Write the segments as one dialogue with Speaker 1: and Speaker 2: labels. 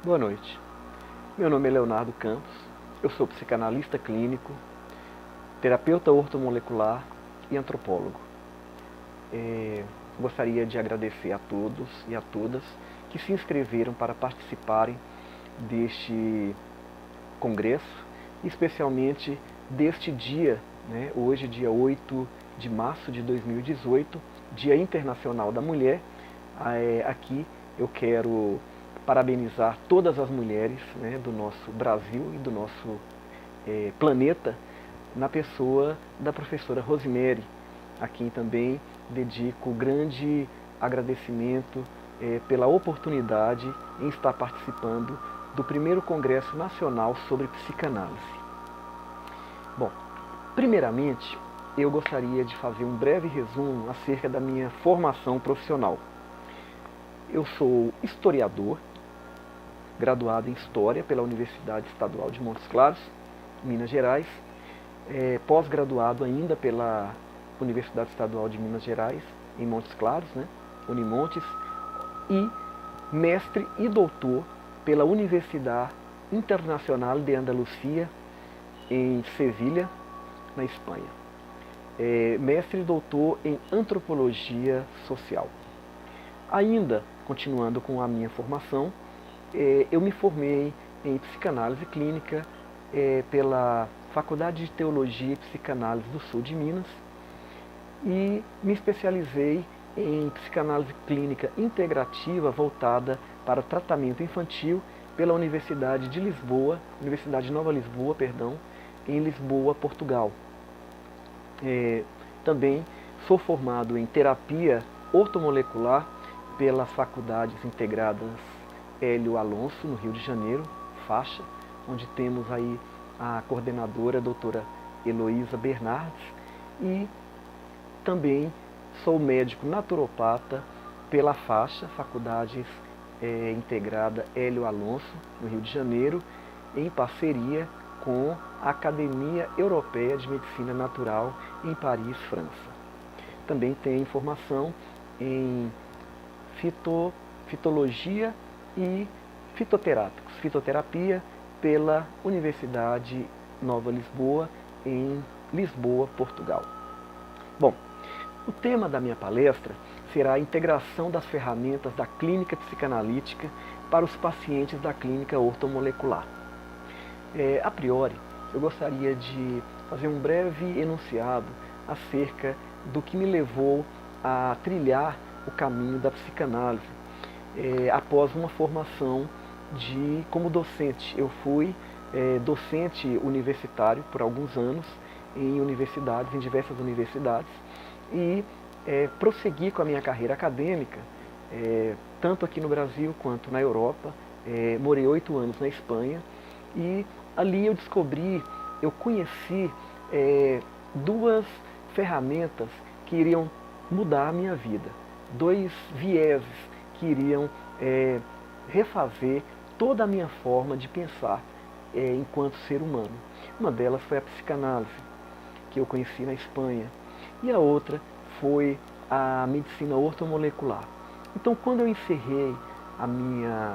Speaker 1: Boa noite. Meu nome é Leonardo Campos, eu sou psicanalista clínico, terapeuta ortomolecular e antropólogo. Gostaria de agradecer a todos e a todas que se inscreveram para participarem deste congresso, especialmente deste dia, hoje, dia 8 de março de 2018, Dia Internacional da Mulher. Aqui eu quero parabenizar todas as mulheres do nosso Brasil e do nosso planeta, na pessoa da professora Rosemary, a quem também dedico grande agradecimento pela oportunidade em estar participando do primeiro Congresso Nacional sobre Psicanálise. Bom, primeiramente, eu gostaria de fazer um breve resumo acerca da minha formação profissional. Eu sou historiador, graduado em História pela Universidade Estadual de Montes Claros, Minas Gerais, pós-graduado ainda pela Universidade Estadual de Minas Gerais, em Montes Claros, Unimontes, e mestre e doutor pela Universidade Internacional de Andalucía, em Sevilha, na Espanha. Mestre e doutor em Antropologia Social. Ainda, continuando com a minha formação, eu me formei em Psicanálise Clínica pela Faculdade de Teologia e Psicanálise do Sul de Minas e me especializei em Psicanálise Clínica Integrativa voltada para o tratamento infantil pela Universidade de Lisboa, Universidade Nova Lisboa, em Lisboa, Portugal. Também sou formado em Terapia Ortomolecular pelas Faculdades Integradas Hélio Alonso, no Rio de Janeiro, faixa, onde temos aí a coordenadora, a doutora Heloísa Bernardes, e também sou médico naturopata pela faixa, Faculdades Integrada Hélio Alonso, no Rio de Janeiro, em parceria com a Academia Europeia de Medicina Natural em Paris, França. Também tenho formação em fitologia e fitoterápicos, fitoterapia pela Universidade Nova Lisboa, em Lisboa, Portugal. Bom, o tema da minha palestra será a integração das ferramentas da clínica psicanalítica para os pacientes da clínica ortomolecular. A priori, eu gostaria de fazer um breve enunciado acerca do que me levou a trilhar o caminho da psicanálise após uma formação como docente. Eu fui docente universitário por alguns anos em diversas universidades, e prossegui com a minha carreira acadêmica, tanto aqui no Brasil quanto na Europa. Morei 8 anos na Espanha, e ali eu conheci duas ferramentas que iriam mudar a minha vida, dois vieses que iriam refazer toda a minha forma de pensar enquanto ser humano. Uma delas foi a psicanálise, que eu conheci na Espanha, e a outra foi a medicina ortomolecular. Então, quando eu encerrei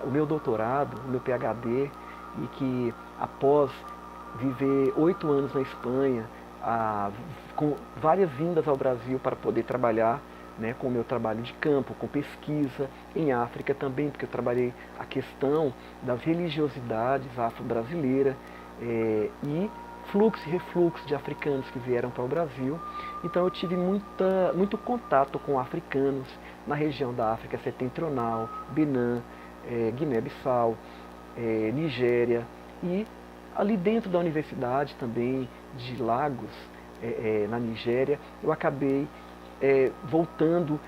Speaker 1: o meu doutorado, o meu PhD, e que após viver 8 anos na Espanha, com várias vindas ao Brasil para poder trabalhar com o meu trabalho de campo, com pesquisa em África também, porque eu trabalhei a questão das religiosidades afro-brasileiras e fluxo e refluxo de africanos que vieram para o Brasil. Então eu tive muito contato com africanos na região da África Setentrional, Benin, Guiné-Bissau, Nigéria, e ali dentro da universidade também de Lagos, na Nigéria, eu acabei voltando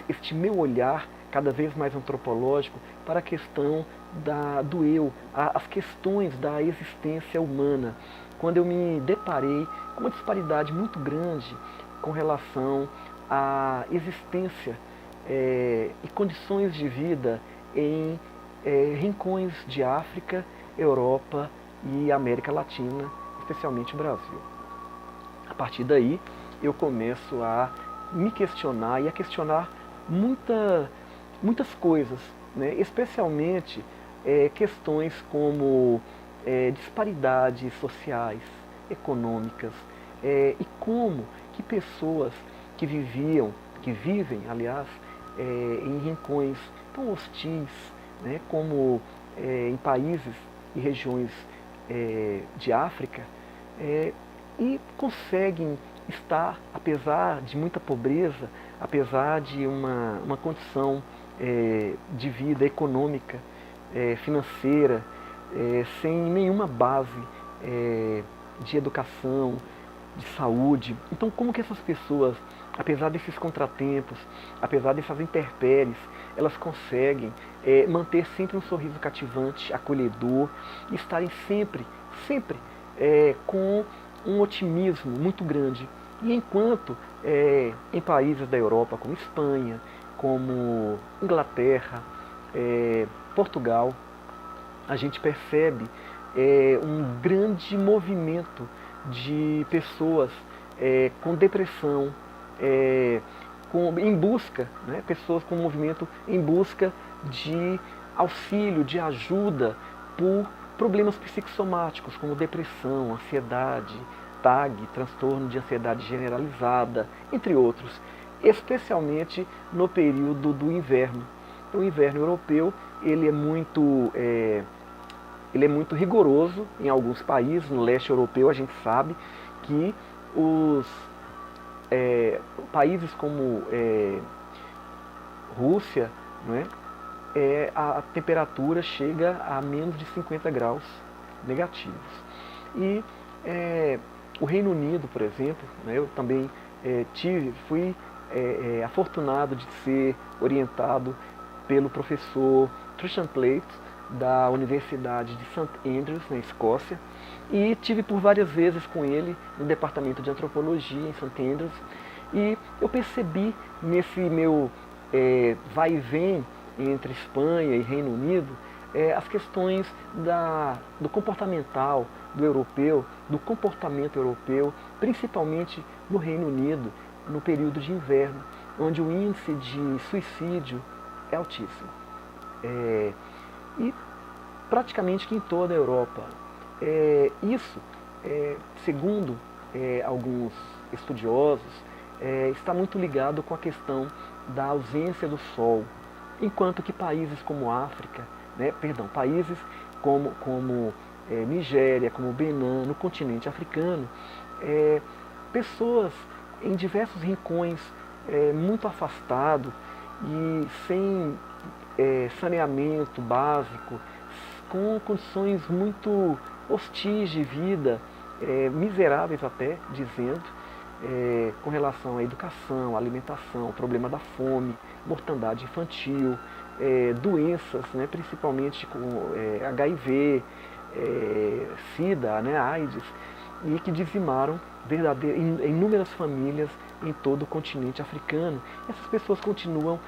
Speaker 1: este meu olhar cada vez mais antropológico para a questão do eu, as questões da existência humana, quando eu me deparei com uma disparidade muito grande com relação à existência e condições de vida em rincões de África, Europa e América Latina, especialmente o Brasil. A partir daí, eu começo a me questionar e a questionar muitas coisas, especialmente questões como disparidades sociais, econômicas, e como que pessoas que vivem, aliás, em rincões tão hostis, né, como em países e regiões de África, e conseguem estar, apesar de muita pobreza, apesar de uma condição de vida econômica, financeira, sem nenhuma base de educação, de saúde. Então, como que essas pessoas, apesar desses contratempos, apesar dessas intempéries, elas conseguem manter sempre um sorriso cativante, acolhedor, e estarem sempre, sempre com um otimismo muito grande. E enquanto em países da Europa, como Espanha, como Inglaterra, Portugal, a gente percebe um grande movimento de pessoas com depressão, em busca, né, pessoas com movimento em busca de auxílio, de ajuda por problemas psicossomáticos, como depressão, ansiedade, TAG, transtorno de ansiedade generalizada, entre outros, especialmente no período do inverno. O inverno europeu ele é muito rigoroso em alguns países. No leste europeu a gente sabe que os países como Rússia, né, a temperatura chega a menos de 50 graus negativos. E o Reino Unido, por exemplo, né, eu também fui afortunado de ser orientado pelo professor Tristan Plate, da Universidade de St. Andrews, na Escócia, e tive por várias vezes com ele no departamento de antropologia em St. Andrews, e eu percebi nesse meu vai e vem entre Espanha e Reino Unido, as questões do comportamental do europeu, do comportamento europeu, principalmente no Reino Unido, no período de inverno, onde o índice de suicídio é altíssimo. E praticamente que em toda a Europa. Isso, segundo alguns estudiosos, está muito ligado com a questão da ausência do sol, enquanto que países como África, países como Nigéria, como Benin, no continente africano, pessoas em diversos rincões muito afastados e sem saneamento básico, com condições muito hostis de vida, miseráveis até, dizendo, com relação à educação, à alimentação, problema da fome, mortandade infantil, doenças, né, principalmente com HIV, SIDA, né, AIDS, e que dizimaram inúmeras famílias em todo o continente africano. Essas pessoas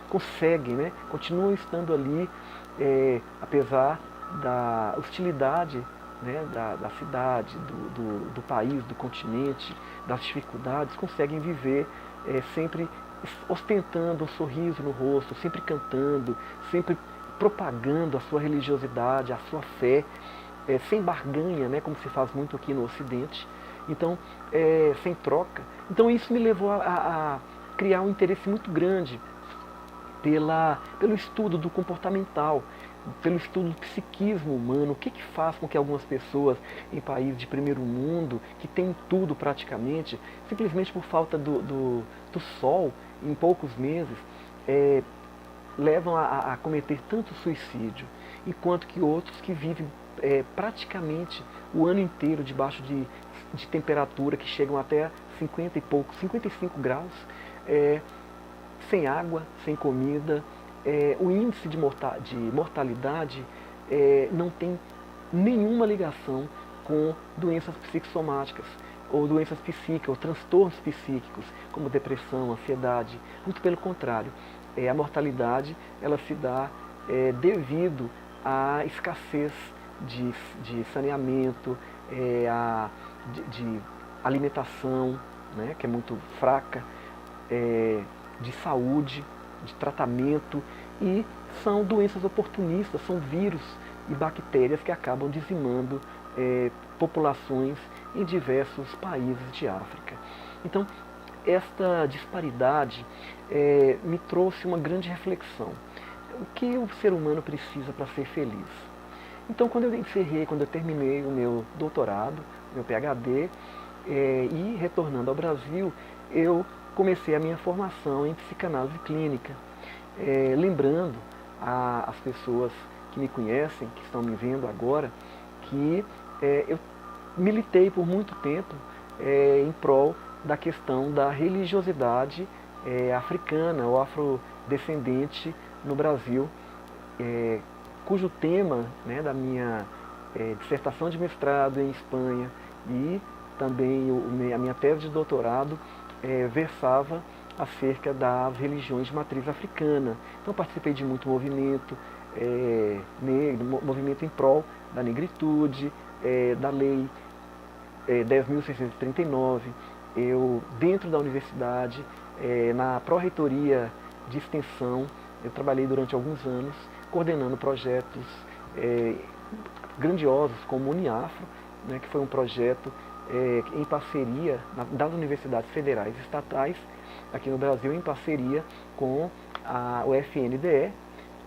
Speaker 1: conseguem, né, continuam estando ali, apesar da hostilidade, né, da cidade, do país, do continente, das dificuldades, conseguem viver sempre ostentando um sorriso no rosto, sempre cantando, sempre propagando a sua religiosidade, a sua fé, sem barganha, né, como se faz muito aqui no Ocidente, então, sem troca. Então isso me levou a criar um interesse muito grande pelo estudo do comportamental, pelo estudo do psiquismo humano, o que faz com que algumas pessoas em países de primeiro mundo, que têm tudo praticamente, simplesmente por falta do sol, em poucos meses, levam a cometer tanto suicídio, enquanto que outros que vivem praticamente o ano inteiro debaixo de temperatura que chegam até 50 e pouco, 55 graus, sem água, sem comida, o índice de mortalidade não tem nenhuma ligação com doenças psicossomáticas, ou doenças psíquicas, ou transtornos psíquicos, como depressão, ansiedade. Muito pelo contrário, a mortalidade ela se dá devido à escassez de saneamento, de alimentação, né, que é muito fraca, de saúde, de tratamento, e são doenças oportunistas, são vírus e bactérias que acabam dizimando populações em diversos países de África. Então, esta disparidade me trouxe uma grande reflexão. O que o ser humano precisa para ser feliz? Então, quando eu terminei o meu doutorado, meu PhD, e retornando ao Brasil, eu comecei a minha formação em psicanálise clínica. Lembrando as pessoas que me conhecem, que estão me vendo agora, que eu militei por muito tempo em prol da questão da religiosidade africana ou afrodescendente no Brasil, cujo tema, né, da minha dissertação de mestrado em Espanha e também a minha tese de doutorado versava acerca das religiões de matriz africana. Então participei de muito movimento, movimento em prol da negritude, da lei 10.639, eu dentro da universidade, na pró-reitoria de extensão, eu trabalhei durante alguns anos coordenando projetos grandiosos como o Uniafro, né, que foi um projeto em parceria das universidades federais e estatais aqui no Brasil, em parceria com o FNDE,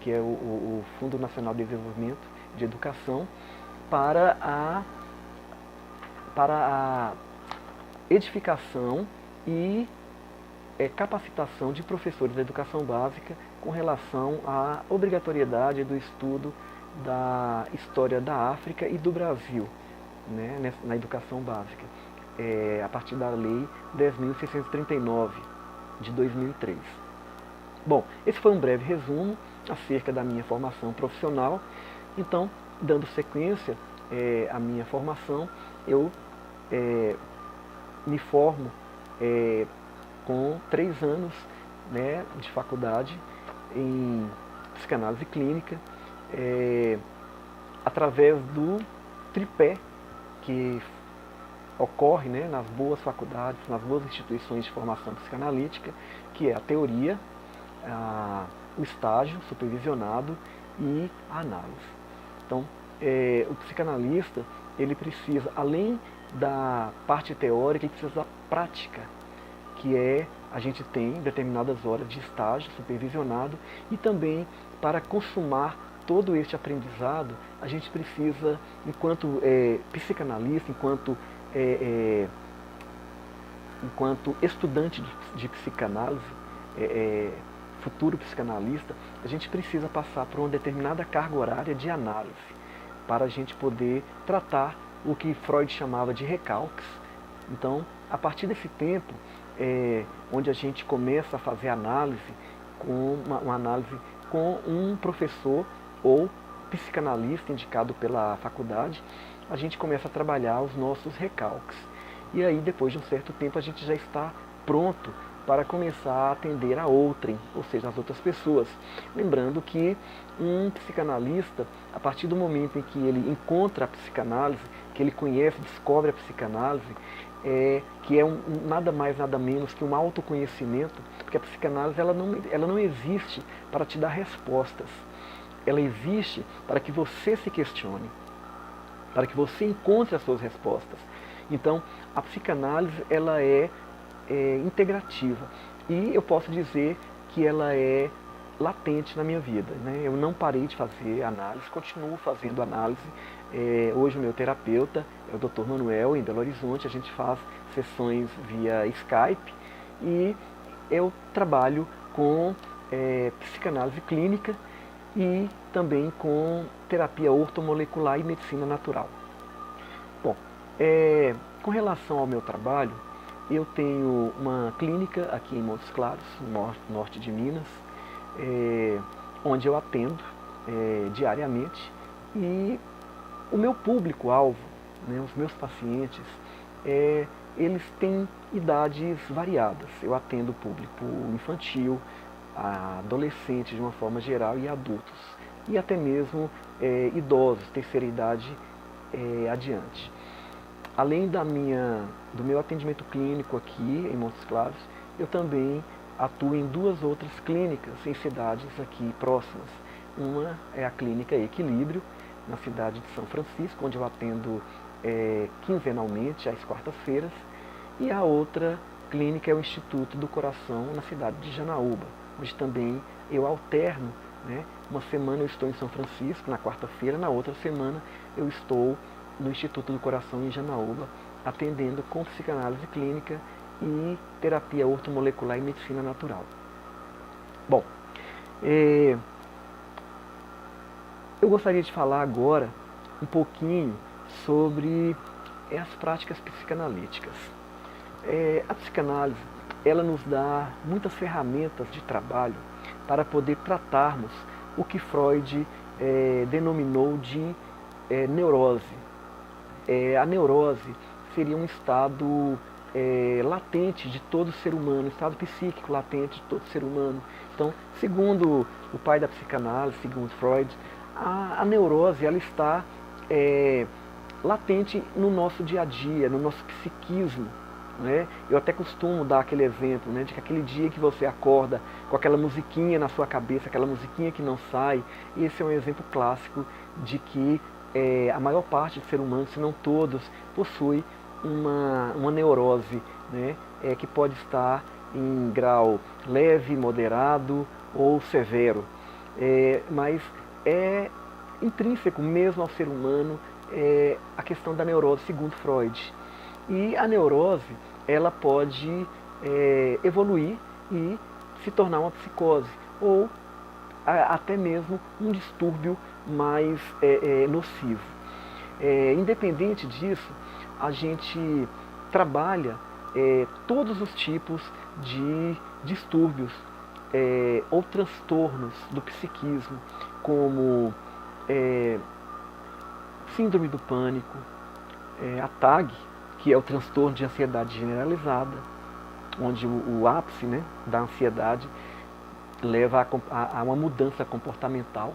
Speaker 1: que é o Fundo Nacional de Desenvolvimento de Educação, para a edificação e capacitação de professores da educação básica com relação à obrigatoriedade do estudo da história da África e do Brasil, né, na educação básica, a partir da Lei 10.639 de 2003. Bom, esse foi um breve resumo acerca da minha formação profissional. Então, dando sequência à minha formação, eu me formo com 3 anos, né, de faculdade em psicanálise clínica, através do tripé que ocorre, né, nas boas faculdades, nas boas instituições de formação psicanalítica, que é a teoria, o estágio supervisionado e a análise. Então, o psicanalista, ele precisa, além da parte teórica, ele precisa da prática, que a gente tem determinadas horas de estágio supervisionado, e também para consumar todo este aprendizado, a gente precisa, enquanto psicanalista, enquanto estudante de psicanálise, futuro psicanalista, a gente precisa passar por uma determinada carga horária de análise, para a gente poder tratar o que Freud chamava de recalques. Então, a partir desse tempo, onde a gente começa a fazer análise, uma análise com um professor ou psicanalista indicado pela faculdade, a gente começa a trabalhar os nossos recalques. E aí, depois de um certo tempo, a gente já está pronto para começar a atender a outrem, ou seja, as outras pessoas. Lembrando que um psicanalista, a partir do momento em que ele encontra a psicanálise, que ele conhece, descobre a psicanálise, que é nada mais, nada menos que um autoconhecimento, porque a psicanálise ela não existe para te dar respostas, ela existe para que você se questione, para que você encontre as suas respostas. Então, a psicanálise ela é integrativa, e eu posso dizer que ela é latente na minha vida, né? Eu não parei de fazer análise, continuo fazendo análise. Hoje o meu terapeuta é o Dr. Manuel, em Belo Horizonte. A gente faz sessões via Skype, e eu trabalho com psicanálise clínica e também com terapia ortomolecular e medicina natural. Bom, com relação ao meu trabalho, eu tenho uma clínica aqui em Montes Claros, no norte de Minas, onde eu atendo diariamente, e o meu público-alvo, né, os meus pacientes, eles têm idades variadas. Eu atendo público infantil, adolescentes de uma forma geral e adultos, e até mesmo idosos, terceira idade adiante. Além do meu atendimento clínico aqui em Montes Claros, eu também atuo em 2 outras clínicas em cidades aqui próximas. Uma é a clínica Equilíbrio, na cidade de São Francisco, onde eu atendo quinzenalmente, às quartas-feiras, e a outra clínica é o Instituto do Coração, na cidade de Janaúba, onde também eu alterno, né? Uma semana eu estou em São Francisco, na quarta-feira, na outra semana eu estou no Instituto do Coração em Janaúba, atendendo com psicanálise clínica e terapia ortomolecular e medicina natural. Bom, eu gostaria de falar agora um pouquinho sobre as práticas psicanalíticas. A psicanálise, ela nos dá muitas ferramentas de trabalho para poder tratarmos o que Freud denominou de neurose. A neurose seria um estado latente de todo ser humano, um estado psíquico latente de todo ser humano. Então, segundo o pai da psicanálise, segundo Freud, a neurose ela está latente no nosso dia a dia, no nosso psiquismo. Né? Eu até costumo dar aquele exemplo, né, de que aquele dia que você acorda com aquela musiquinha na sua cabeça, aquela musiquinha que não sai, esse é um exemplo clássico de que a maior parte do ser humano, se não todos, possui uma neurose, né, que pode estar em grau leve, moderado ou severo. Mas é intrínseco mesmo ao ser humano a questão da neurose, segundo Freud. E a neurose, ela pode evoluir e se tornar uma psicose, ou até mesmo um distúrbio mais nocivo. Independente disso, a gente trabalha todos os tipos de distúrbios ou transtornos do psiquismo, como síndrome do pânico, a TAG, que é o transtorno de ansiedade generalizada, onde o ápice, né, da ansiedade leva a uma mudança comportamental,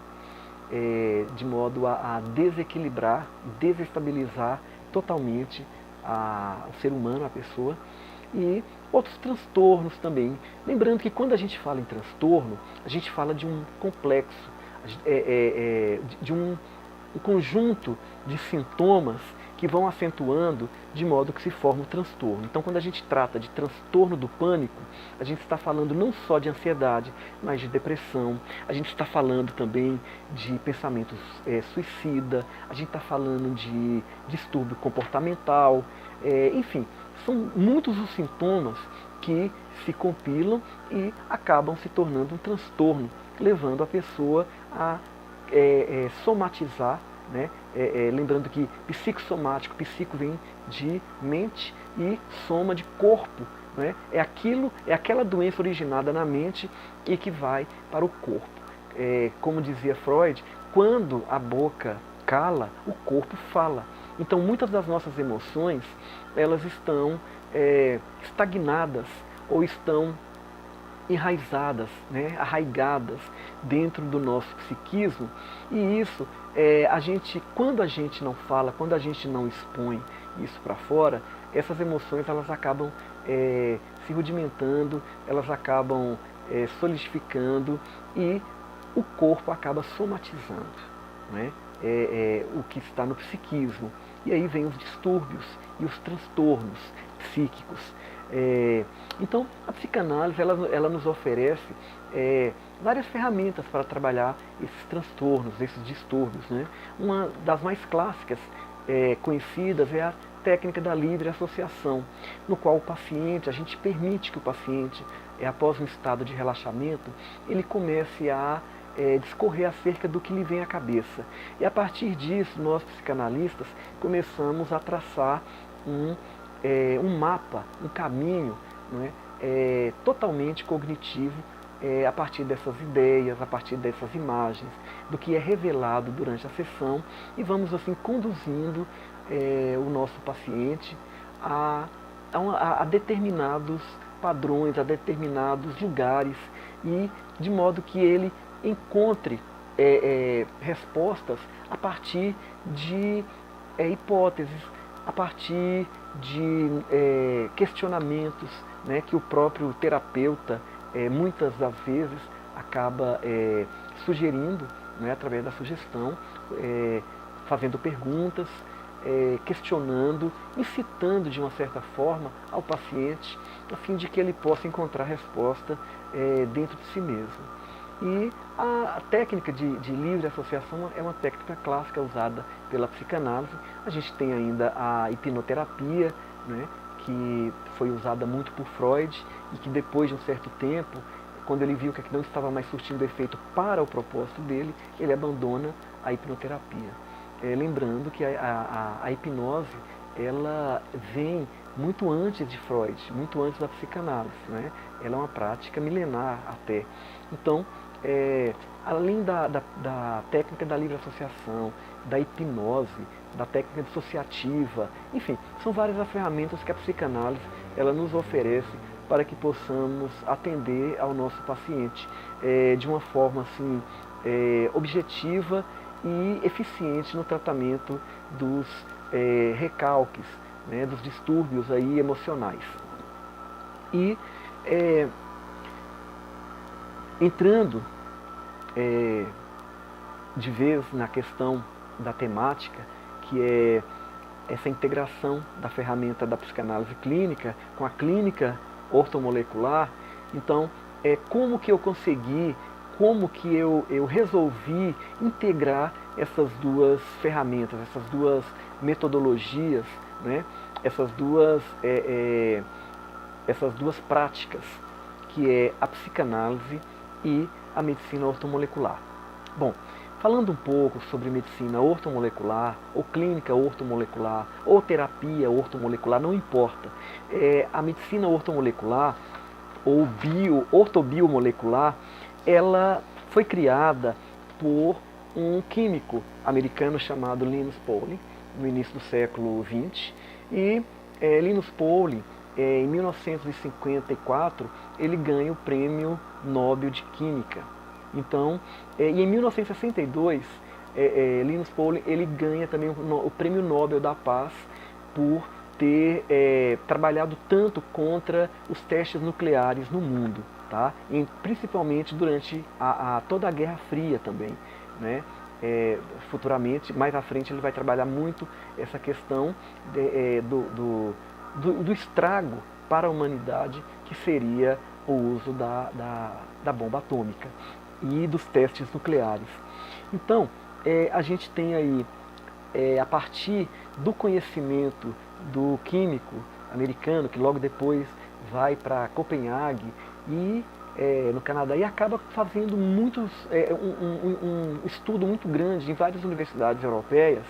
Speaker 1: de modo a desequilibrar, desestabilizar totalmente o ser humano, a pessoa, e outros transtornos também. Lembrando que quando a gente fala em transtorno, a gente fala de um complexo, de um conjunto de sintomas que vão acentuando de modo que se forma o transtorno. Então, quando a gente trata de transtorno do pânico, a gente está falando não só de ansiedade, mas de depressão. A gente está falando também de pensamentos suicida. A gente está falando de distúrbio comportamental. Enfim, são muitos os sintomas que se compilam e acabam se tornando um transtorno, levando a pessoa a somatizar, né? Lembrando que psicossomático, psico vem de mente e soma de corpo, né? É aquela doença originada na mente e que vai para o corpo. Como dizia Freud, quando a boca cala, o corpo fala. Então muitas das nossas emoções, elas estão estagnadas ou estão enraizadas, né, arraigadas dentro do nosso psiquismo, e isso, quando a gente não fala, quando a gente não expõe isso para fora, essas emoções elas acabam se rudimentando, elas acabam solidificando e o corpo acaba somatizando, né, o que está no psiquismo. E aí vem os distúrbios e os transtornos psíquicos. Então, a psicanálise ela nos oferece várias ferramentas para trabalhar esses transtornos, esses distúrbios, né? Uma das mais clássicas, conhecidas, é a técnica da livre associação, no qual a gente permite que o paciente, após um estado de relaxamento, ele comece a discorrer acerca do que lhe vem à cabeça. E a partir disso, nós psicanalistas começamos a traçar um mapa, um caminho, né, totalmente cognitivo, a partir dessas ideias, a partir dessas imagens, do que é revelado durante a sessão, e vamos assim conduzindo o nosso paciente a determinados padrões, a determinados lugares, e de modo que ele encontre respostas a partir de hipóteses, a partir de questionamentos, né, que o próprio terapeuta muitas das vezes acaba sugerindo, né, através da sugestão, fazendo perguntas, questionando, incitando de uma certa forma ao paciente, a fim de que ele possa encontrar resposta dentro de si mesmo. E a técnica de livre associação é uma técnica clássica usada pela psicanálise. A gente tem ainda a hipnoterapia, né, que foi usada muito por Freud e que depois de um certo tempo, quando ele viu que não estava mais surtindo efeito para o propósito dele, ele abandona a hipnoterapia. Lembrando que a hipnose, ela vem muito antes de Freud, muito antes da psicanálise, né? Ela é uma prática milenar até. Então, além da técnica da livre associação, da hipnose, da técnica dissociativa, enfim, são várias as ferramentas que a psicanálise ela nos oferece para que possamos atender ao nosso paciente de uma forma assim, objetiva e eficiente no tratamento dos recalques, né, dos distúrbios aí emocionais. E entrando de vez na questão da temática, que é essa integração da ferramenta da psicanálise clínica com a clínica ortomolecular, então, como que eu consegui, como que eu resolvi integrar essas duas ferramentas, essas duas metodologias, né, essas duas práticas, que é a psicanálise e a medicina ortomolecular. Bom, falando um pouco sobre medicina ortomolecular, ou clínica ortomolecular, ou terapia ortomolecular, não importa. A medicina ortomolecular, ou ortobiomolecular, ela foi criada por um químico americano chamado Linus Pauling, no início do século XX. E Linus Pauling, em 1954, ele ganha o Prêmio Nobel de Química. Então, e em 1962, Linus Pauling ele ganha também o Prêmio Nobel da Paz por ter trabalhado tanto contra os testes nucleares no mundo, tá? E principalmente durante toda a Guerra Fria também, né? Futuramente, mais à frente, ele vai trabalhar muito essa questão do estrago para a humanidade que seria o uso da bomba atômica e dos testes nucleares. Então, a gente tem aí, a partir do conhecimento do químico americano, que logo depois vai para Copenhague e no Canadá, e acaba fazendo um estudo muito grande em várias universidades europeias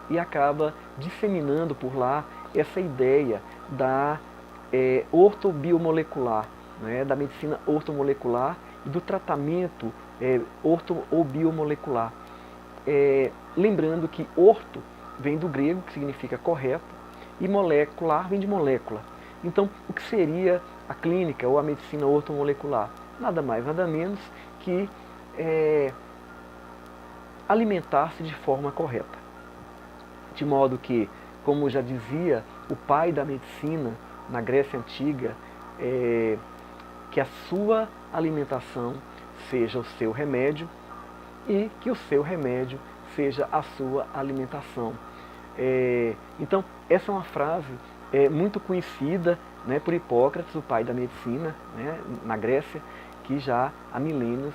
Speaker 1: e acaba disseminando por lá essa ideia da ortobiomolecular, né, da medicina ortomolecular e do tratamento orto ou biomolecular. Lembrando que orto vem do grego, que significa correto, e molecular vem de molécula. Então, o que seria a clínica ou a medicina ortomolecular? Nada mais, nada menos que alimentar-se de forma correta. De modo que, como já dizia o pai da medicina na Grécia Antiga, que a sua alimentação seja o seu remédio e que o seu remédio seja a sua alimentação. Então, essa é uma frase muito conhecida, né, por Hipócrates, o pai da medicina, né, na Grécia, que já há milênios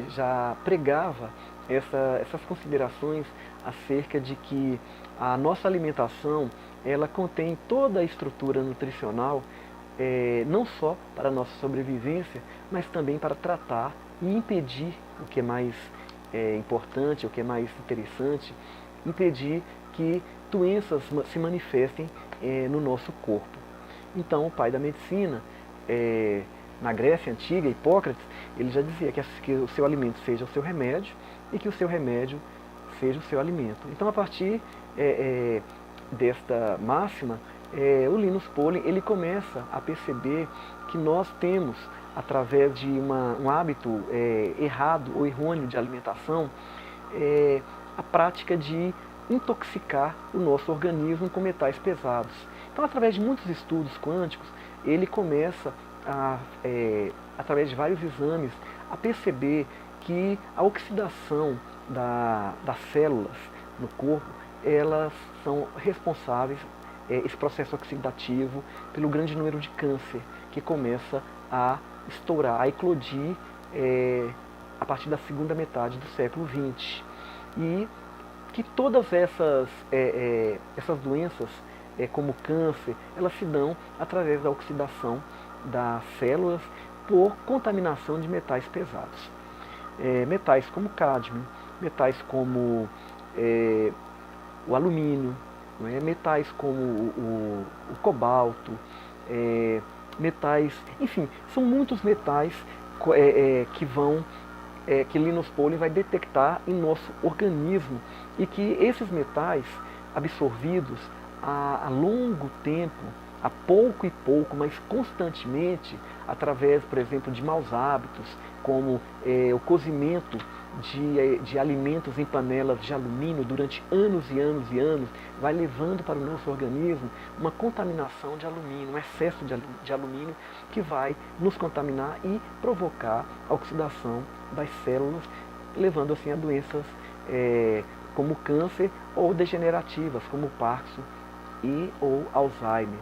Speaker 1: já pregava essas considerações acerca de que a nossa alimentação ela contém toda a estrutura nutricional, não só para a nossa sobrevivência, mas também para tratar e impedir, o que é mais importante, o que é mais interessante, impedir que doenças se manifestem no nosso corpo. Então, o pai da medicina, na Grécia Antiga, Hipócrates, ele já dizia que o seu alimento seja o seu remédio e que o seu remédio seja o seu alimento. Então, a partir desta máxima, o Linus Pauling ele começa a perceber que nós temos, através de um hábito errado ou errôneo de alimentação, a prática de intoxicar o nosso organismo com metais pesados. Então, através de muitos estudos quânticos, ele começa, através de vários exames, a perceber que a oxidação das células, no corpo, elas são responsáveis, esse processo oxidativo, pelo grande número de câncer que começa a estourar, a eclodir a partir da segunda metade do século XX. E que todas essas doenças, como câncer, elas se dão através da oxidação das células por contaminação de metais pesados. Metais como cádmio, metais como o alumínio, metais como o cobalto, metais, enfim, são muitos metais que Linus Pauling vai detectar em nosso organismo, e que esses metais absorvidos a longo tempo, a pouco e pouco, mas constantemente, através, por exemplo, de maus hábitos, como o cozimento de alimentos em panelas de alumínio durante anos e anos e anos, vai levando para o nosso organismo uma contaminação de alumínio, um excesso de alumínio que vai nos contaminar e provocar a oxidação das células, levando assim a doenças como câncer ou degenerativas, como Parkinson ou Alzheimer.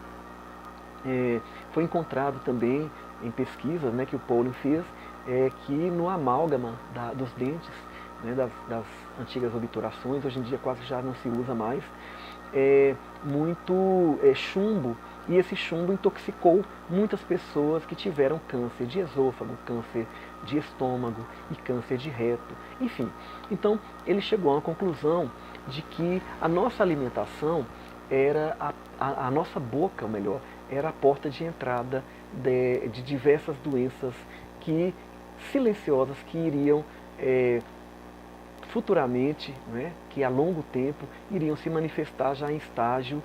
Speaker 1: Foi encontrado também em pesquisas que o Pauling fez, que no amálgama dos dentes, das antigas obturações, hoje em dia quase já não se usa mais, muito chumbo, e esse chumbo intoxicou muitas pessoas que tiveram câncer de esôfago, câncer de estômago e câncer de reto, enfim. Então ele chegou a uma conclusão de que a nossa alimentação era, a nossa boca, ou melhor, era a porta de entrada de diversas doenças silenciosas que iriam futuramente, que a longo tempo iriam se manifestar já em estágio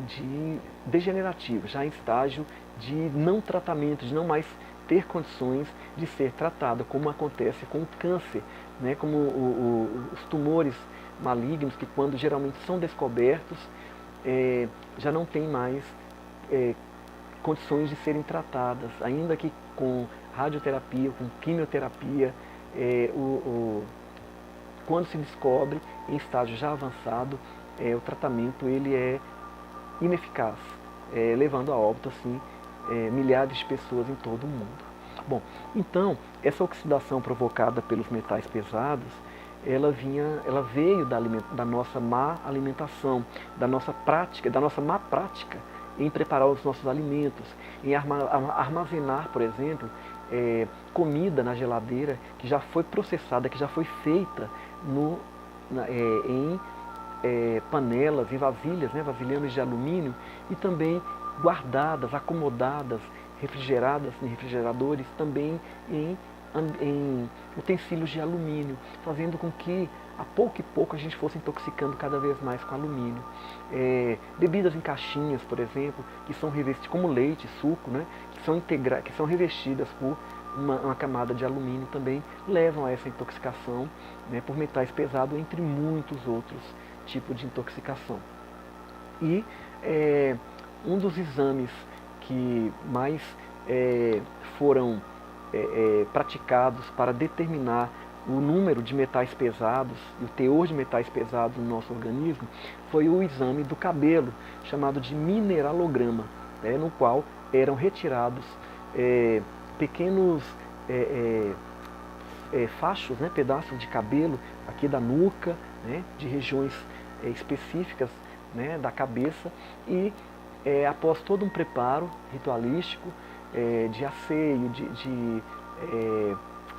Speaker 1: de degenerativo, já em estágio de não tratamento, de não mais ter condições de ser tratada, como acontece com o câncer, como os tumores malignos, que quando geralmente são descobertos, já não tem mais condições de serem tratadas, ainda que com radioterapia, com quimioterapia, quando se descobre em estágio já avançado, o tratamento ele é ineficaz, levando a óbito assim, milhares de pessoas em todo o mundo. Bom, então, essa oxidação provocada pelos metais pesados, ela veio da nossa má alimentação, da nossa má prática em preparar os nossos alimentos, em armazenar, por exemplo, comida na geladeira que já foi processada, que já foi feita em panelas, em vasilhas, vasilhames de alumínio, e também guardadas, acomodadas, refrigeradas em refrigeradores, também em utensílios de alumínio, fazendo com que a pouco e pouco a gente fosse intoxicando cada vez mais com alumínio. Bebidas em caixinhas, por exemplo, que são revestidas, como leite, suco, que são revestidas por uma camada de alumínio, também levam a essa intoxicação por metais pesados, entre muitos outros tipos de intoxicação. E um dos exames que mais foram praticados para determinar o número de metais pesados e o teor de metais pesados no nosso organismo foi o exame do cabelo, chamado de mineralograma, no qual eram retirados pequenos fachos, pedaços de cabelo aqui da nuca, de regiões específicas da cabeça, e após todo um preparo ritualístico, de asseio, de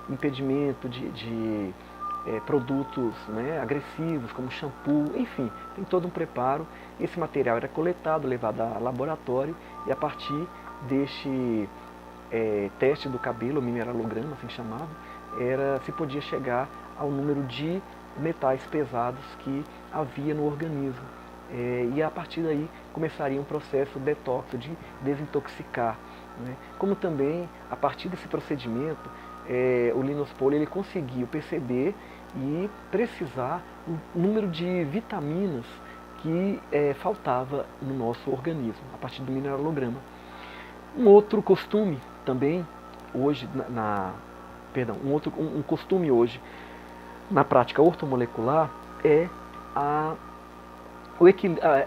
Speaker 1: impedimento de produtos agressivos, como shampoo, enfim, tem todo um preparo. Esse material era coletado, levado a laboratório, e a partir deste teste do cabelo, mineralograma, assim chamado, se podia chegar ao número de metais pesados que havia no organismo. E a partir daí começaria um processo detox, de desintoxicar. Como também, a partir desse procedimento, o Linus Pauling ele conseguiu perceber e precisar o número de vitaminas que faltava no nosso organismo, a partir do mineralograma. Um outro costume também, hoje, um costume hoje, na prática ortomolecular, é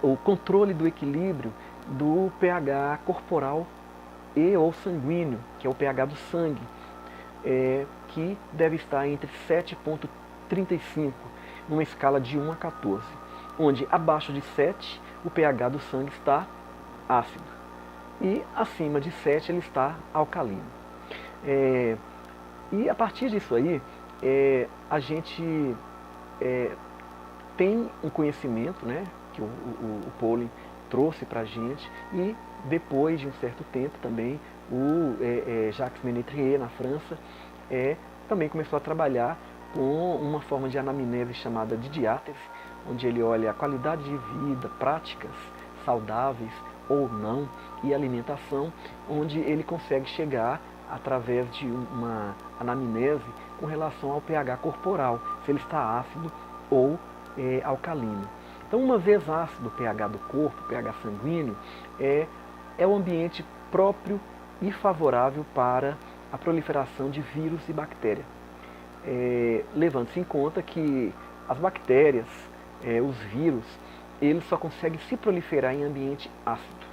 Speaker 1: o controle do equilíbrio do pH corporal e ou sanguíneo, que é o pH do sangue, que deve estar entre 7,35 numa escala de 1 a 14, onde abaixo de 7 o pH do sangue está ácido e acima de 7 ele está alcalino. E a partir disso aí, a gente tem um conhecimento, né, que o Pauling trouxe para a gente, e depois de um certo tempo também o Jacques Ménétrier, na França, também começou a trabalhar com uma forma de anamnese chamada de diátese, onde ele olha a qualidade de vida, práticas saudáveis ou não, e alimentação, onde ele consegue chegar através de uma anamnese com relação ao pH corporal, se ele está ácido ou alcalino. Então, uma vez ácido, o pH do corpo, o pH sanguíneo, é o ambiente próprio e favorável para a proliferação de vírus e bactérias. Levando-se em conta que as bactérias, os vírus, eles só conseguem se proliferar em ambiente ácido.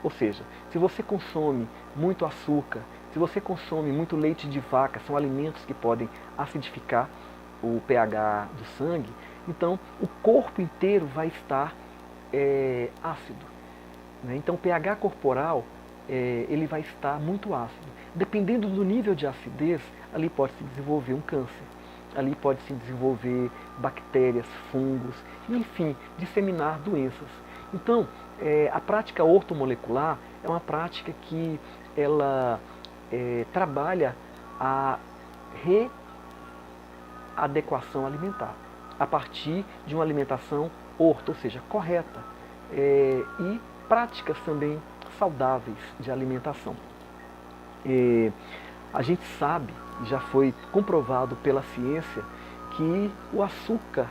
Speaker 1: Ou seja, se você consome muito açúcar, se você consome muito leite de vaca, são alimentos que podem acidificar o pH do sangue, então o corpo inteiro vai estar ácido. Né? Então o pH corporal ele vai estar muito ácido. Dependendo do nível de acidez, ali pode se desenvolver um câncer, ali pode se desenvolver bactérias, fungos, enfim, disseminar doenças. Então, a prática ortomolecular é uma prática que ela trabalha a readequação alimentar, a partir de uma alimentação orto, ou seja, correta, e práticas também saudáveis de alimentação. A gente sabe, já foi comprovado pela ciência, que o açúcar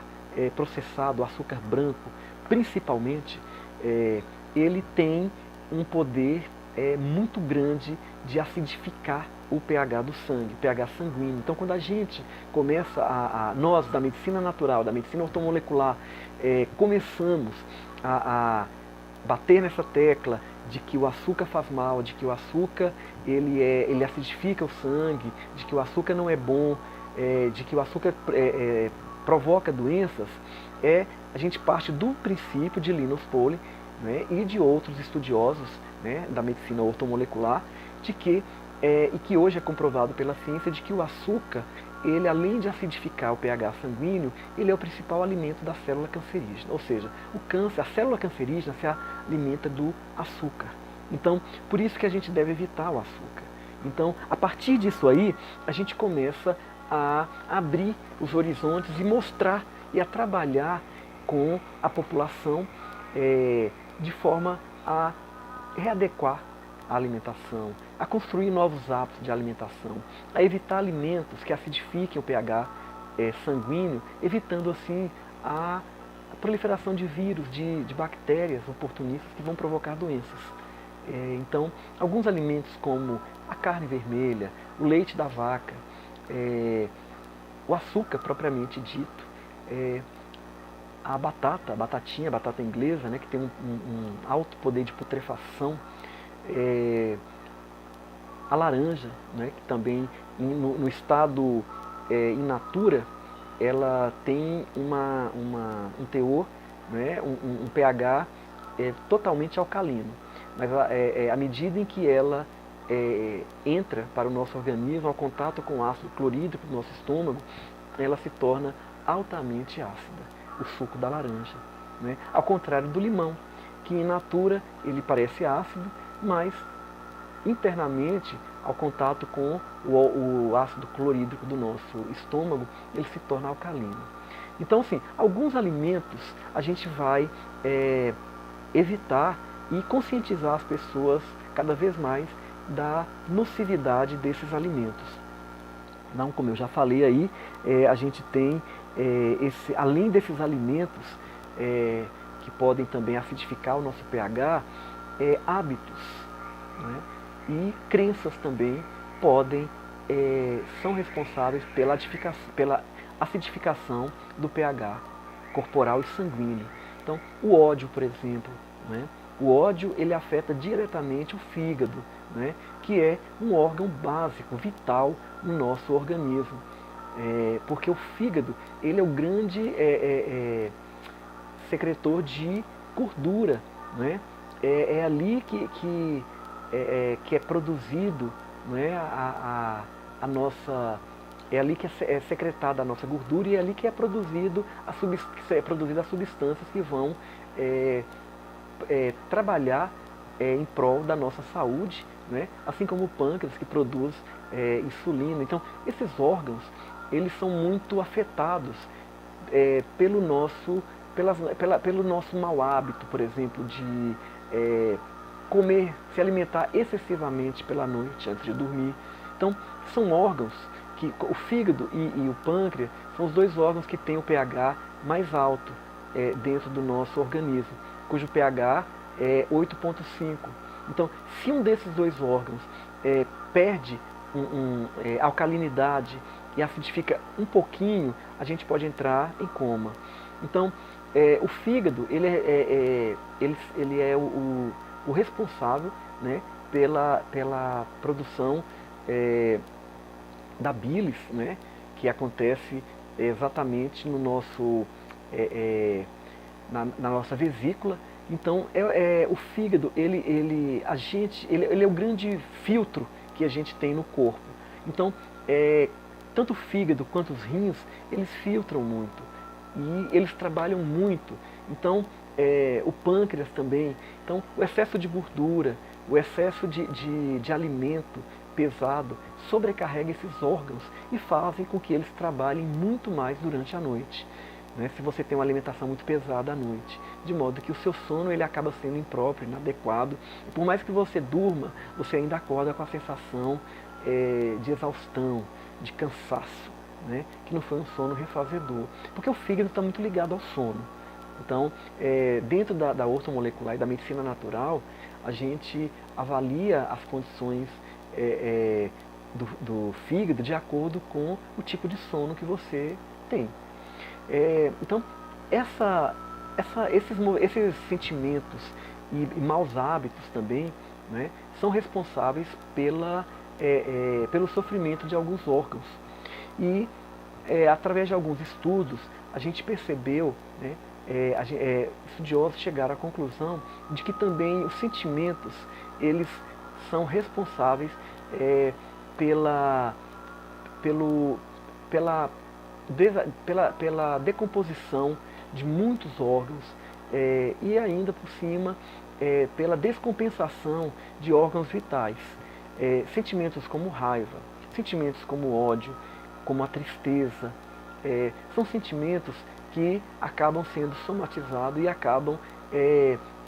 Speaker 1: processado, o açúcar branco, principalmente, ele tem um poder muito grande de acidificar o pH do sangue, o pH sanguíneo. Então, quando a gente começa nós da medicina natural, da medicina ortomolecular, começamos a bater nessa tecla de que o açúcar faz mal, de que o açúcar ele acidifica o sangue, de que o açúcar não é bom, de que o açúcar provoca doenças, a gente parte do princípio de Linus Pauling, né, e de outros estudiosos, né, da medicina ortomolecular, de que, e que hoje é comprovado pela ciência, de que o açúcar, ele além de acidificar o pH sanguíneo, ele é o principal alimento da célula cancerígena. Ou seja, o câncer, a célula cancerígena se alimenta do açúcar. Então, por isso que a gente deve evitar o açúcar. Então, a partir disso aí, a gente começa a abrir os horizontes e mostrar e a trabalhar com a população de forma a readequar a alimentação, a construir novos hábitos de alimentação, a evitar alimentos que acidifiquem o pH sanguíneo, evitando assim a proliferação de vírus, de bactérias oportunistas que vão provocar doenças. Então, alguns alimentos como a carne vermelha, o leite da vaca, o açúcar propriamente dito, a batatinha, a batata inglesa, né, que tem um alto poder de putrefação, a laranja, né, que também no estado in natura, ela tem um teor, né, um pH totalmente alcalino. Mas à medida em que ela entra para o nosso organismo, ao contato com o ácido clorídrico do nosso estômago, ela se torna altamente ácida, o suco da laranja. Né? Ao contrário do limão, que in natura ele parece ácido, mas internamente, ao contato com o ácido clorídrico do nosso estômago, ele se torna alcalino. Então, assim, alguns alimentos a gente vai evitar e conscientizar as pessoas cada vez mais da nocividade desses alimentos. Não, como eu já falei aí, a gente tem, além desses alimentos que podem também acidificar o nosso pH, hábitos, né? E crenças também são responsáveis pela acidificação do pH corporal e sanguíneo. Então, o ódio, por exemplo, né? O ódio ele afeta diretamente o fígado, né? Que é um órgão básico, vital no nosso organismo. Porque o fígado ele é o grande secretor de gordura, né? É ali que é produzido, né, a nossa, é ali que é secretada a nossa gordura e é ali que é produzido as substâncias que vão trabalhar em prol da nossa saúde, né? Assim como o pâncreas que produz insulina. Então, esses órgãos eles são muito afetados pelo nosso mau hábito, por exemplo, de comer, se alimentar excessivamente pela noite antes de dormir. Então, são órgãos que o fígado e o pâncreas são os dois órgãos que têm o pH mais alto dentro do nosso organismo, cujo pH é 8,5. Então, se um desses dois órgãos perde alcalinidade e acidifica um pouquinho, a gente pode entrar em coma. Então, o fígado ele é o responsável, né, pela produção da bilis, né, que acontece exatamente no nosso, na nossa vesícula. Então, o fígado ele é o grande filtro que a gente tem no corpo. Então, tanto o fígado quanto os rins, eles filtram muito e eles trabalham muito. Então, o pâncreas também. Então, o excesso de gordura, o excesso de alimento pesado sobrecarrega esses órgãos e fazem com que eles trabalhem muito mais durante a noite, né, se você tem uma alimentação muito pesada à noite, de modo que o seu sono ele acaba sendo impróprio, inadequado. E por mais que você durma, você ainda acorda com a sensação de exaustão, de cansaço, né, que não foi um sono refazedor, porque o fígado está muito ligado ao sono. Então, dentro da ortomolecular e da medicina natural, a gente avalia as condições do fígado de acordo com o tipo de sono que você tem. Então, esses sentimentos e maus hábitos também, né, são responsáveis pelo sofrimento de alguns órgãos. E, através de alguns estudos, a gente percebeu, né, estudiosos chegaram à conclusão de que também os sentimentos eles são responsáveis pela decomposição de muitos órgãos e ainda por cima pela descompensação de órgãos vitais. Sentimentos como raiva, sentimentos como ódio, como a tristeza, são sentimentos que acabam sendo somatizados e acabam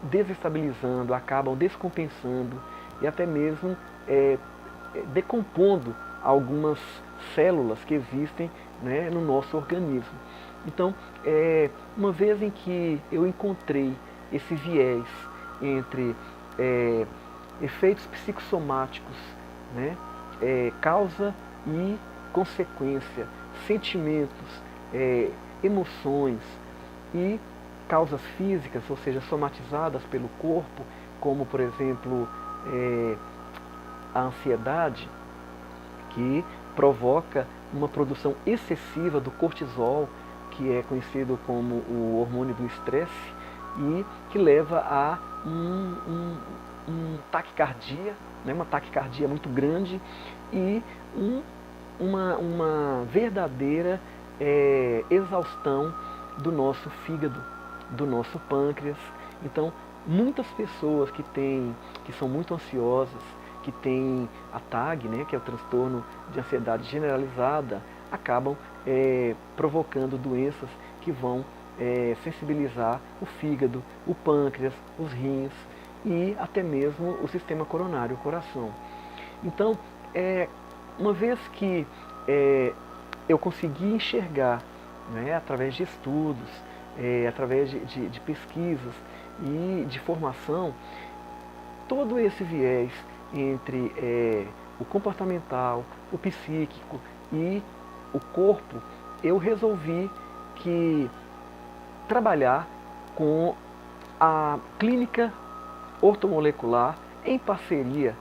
Speaker 1: desestabilizando, acabam descompensando e até mesmo decompondo algumas células que existem, né, no nosso organismo. Então, uma vez em que eu encontrei esse viés entre efeitos psicossomáticos, né, causa e consequência, sentimentos, emoções e causas físicas, ou seja, somatizadas pelo corpo, como por exemplo a ansiedade, que provoca uma produção excessiva do cortisol, que é conhecido como o hormônio do estresse, e que leva a taquicardia, né, uma taquicardia muito grande e uma verdadeira exaustão do nosso fígado, do nosso pâncreas. Então, muitas pessoas que são muito ansiosas, que têm a TAG, né, que é o transtorno de ansiedade generalizada, acabam provocando doenças que vão sensibilizar o fígado, o pâncreas, os rins e até mesmo o sistema coronário, o coração. Então, uma vez que eu consegui enxergar, né, através de estudos, através de pesquisas e de formação, todo esse viés entre o comportamental, o psíquico e o corpo, eu resolvi que trabalhar com a clínica ortomolecular em parceria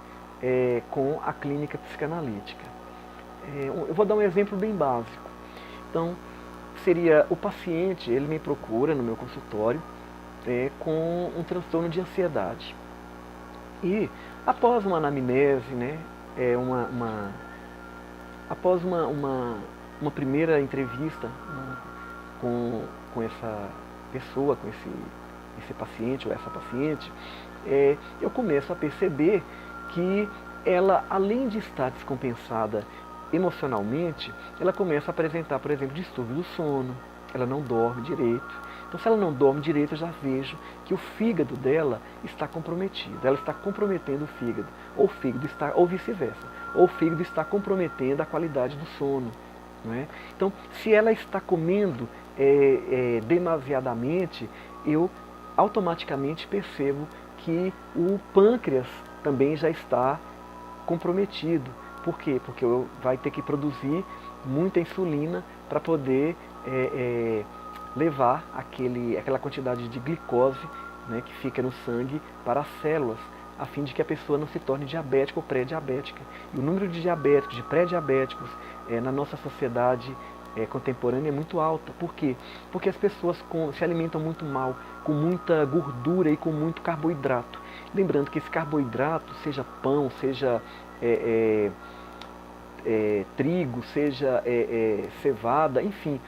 Speaker 1: com a clínica psicanalítica. Eu vou dar um exemplo bem básico. Então, seria o paciente, ele me procura no meu consultório com um transtorno de ansiedade. E após uma anamnese, né, após uma primeira entrevista com essa pessoa, com esse paciente ou essa paciente, eu começo a perceber que ela, além de estar descompensada emocionalmente, ela começa a apresentar, por exemplo, distúrbio do sono, ela não dorme direito. Então, se ela não dorme direito, eu já vejo que o fígado dela está comprometido, ela está comprometendo o fígado, ou vice-versa, ou o fígado está comprometendo a qualidade do sono. Não é? Então, se ela está comendo demasiadamente, eu automaticamente percebo que o pâncreas também já está comprometido. Por quê? Porque vai ter que produzir muita insulina para poder levar aquela quantidade de glicose, né, que fica no sangue para as células, a fim de que a pessoa não se torne diabética ou pré-diabética. E o número de diabéticos, de pré-diabéticos na nossa sociedade contemporânea é muito alta. Por quê? Porque as pessoas se alimentam muito mal, com muita gordura e com muito carboidrato. Lembrando que esse carboidrato, seja pão, seja trigo, seja cevada, enfim,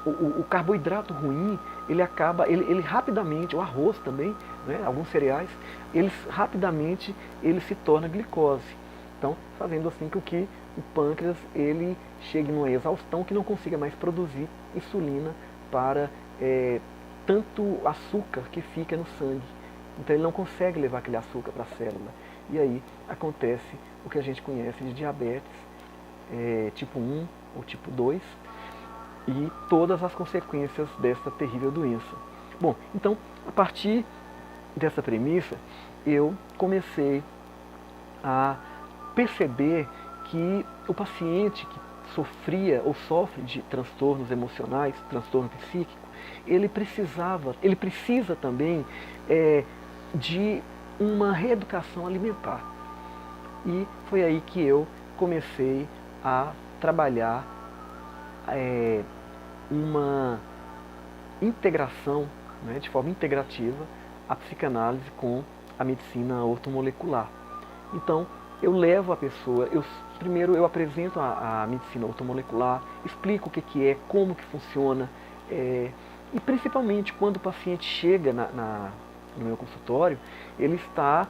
Speaker 1: o carboidrato ruim, ele rapidamente, o arroz também, né, alguns cereais, rapidamente se torna glicose. Então, fazendo assim com que o pâncreas ele chegue numa exaustão que não consiga mais produzir insulina para tanto açúcar que fica no sangue. Então ele não consegue levar aquele açúcar para a célula. E aí acontece o que a gente conhece de diabetes tipo 1 ou tipo 2 e todas as consequências dessa terrível doença. Bom, então, a partir dessa premissa, eu comecei a perceber que o paciente que sofria ou sofre de transtornos emocionais, transtorno psíquico, ele precisa também de uma reeducação alimentar. E foi aí que eu comecei a trabalhar uma integração, né, de forma integrativa, a psicanálise com a medicina ortomolecular. Então, eu levo a pessoa, primeiro eu apresento a medicina ortomolecular, explico o que é, como que funciona, e principalmente quando o paciente chega no meu consultório, ele está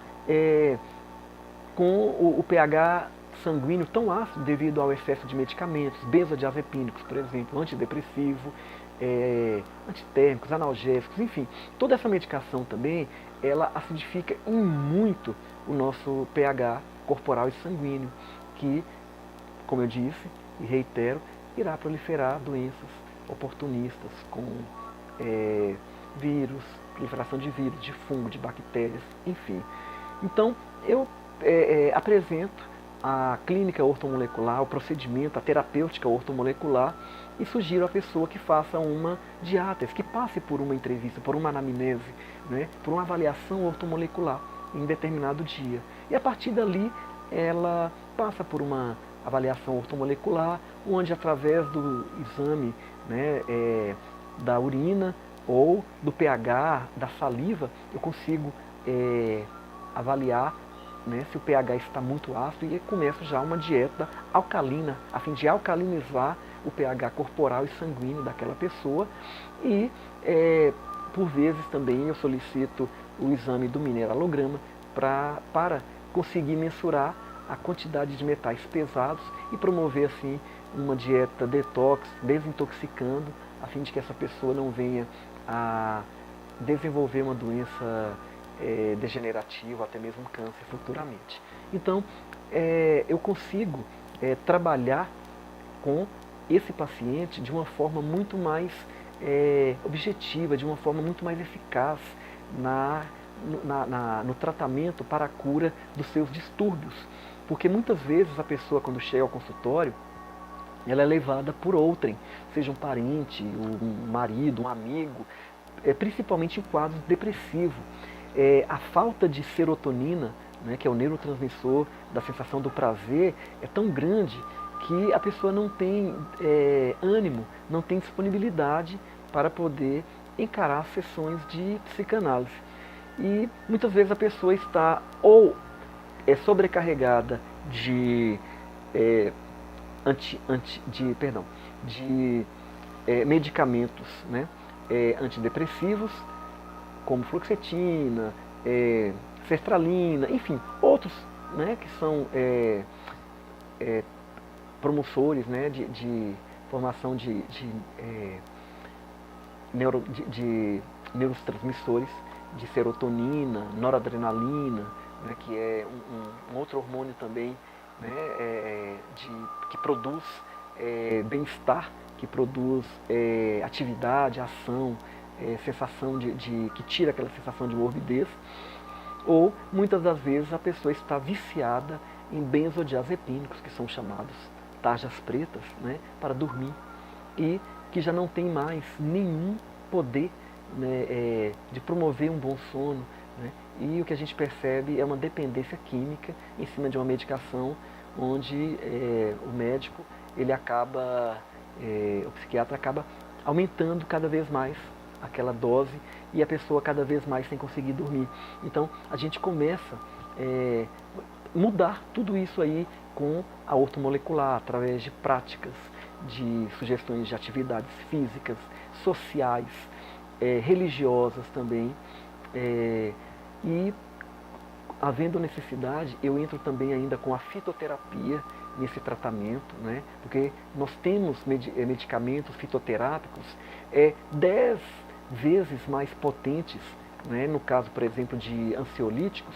Speaker 1: com o pH sanguíneo tão ácido devido ao excesso de medicamentos, benzodiazepínicos, por exemplo, antidepressivo, antitérmicos, analgésicos, enfim. Toda essa medicação também, ela acidifica em muito o nosso pH corporal e sanguíneo, que, como eu disse e reitero, irá proliferar doenças oportunistas com vírus, proliferação de vírus, de fungo, de bactérias, enfim. Então, eu apresento a clínica ortomolecular, o procedimento, a terapêutica ortomolecular e sugiro à pessoa que faça uma diátese, que passe por uma entrevista, por uma anamnese, né, por uma avaliação ortomolecular em determinado dia. E a partir dali, ela passa por uma avaliação ortomolecular, onde através do exame, né, da urina ou do pH da saliva, eu consigo avaliar, né, se o pH está muito ácido, e começo já uma dieta alcalina, a fim de alcalinizar o pH corporal e sanguíneo daquela pessoa. E por vezes também eu solicito o exame do mineralograma para conseguir mensurar a quantidade de metais pesados e promover assim uma dieta detox, desintoxicando, a fim de que essa pessoa não venha a desenvolver uma doença degenerativa, até mesmo câncer futuramente. Então, eu consigo trabalhar com esse paciente de uma forma muito mais objetiva, de uma forma muito mais eficaz no tratamento para a cura dos seus distúrbios. Porque muitas vezes a pessoa, quando chega ao consultório, ela é levada por outrem, seja um parente, um marido, um amigo, principalmente em quadros depressivos. A falta de serotonina, né, que é o neurotransmissor da sensação do prazer, é tão grande que a pessoa não tem ânimo, não tem disponibilidade para poder encarar sessões de psicanálise. E muitas vezes a pessoa está ou sobrecarregada de, medicamentos, né, antidepressivos, como fluoxetina, sertralina, enfim, outros, né, que são promotores, né, de formação de neurotransmissores, de serotonina, noradrenalina, né, que é um outro hormônio também, né, que produz bem-estar, que produz atividade, ação, sensação que tira aquela sensação de morbidez. Ou muitas das vezes a pessoa está viciada em benzodiazepínicos, que são chamados tarjas pretas, né, para dormir, e que já não tem mais nenhum poder, né, de promover um bom sono, né, e o que a gente percebe é uma dependência química em cima de uma medicação, onde o médico, ele acaba, o psiquiatra acaba aumentando cada vez mais aquela dose e a pessoa cada vez mais sem conseguir dormir. Então a gente começa a mudar tudo isso aí com a ortomolecular, através de práticas, de sugestões de atividades físicas, sociais, religiosas também. E havendo necessidade, eu entro também ainda com a fitoterapia nesse tratamento, né? Porque nós temos medicamentos fitoterápicos 10 vezes mais potentes, né? No caso, por exemplo, de ansiolíticos,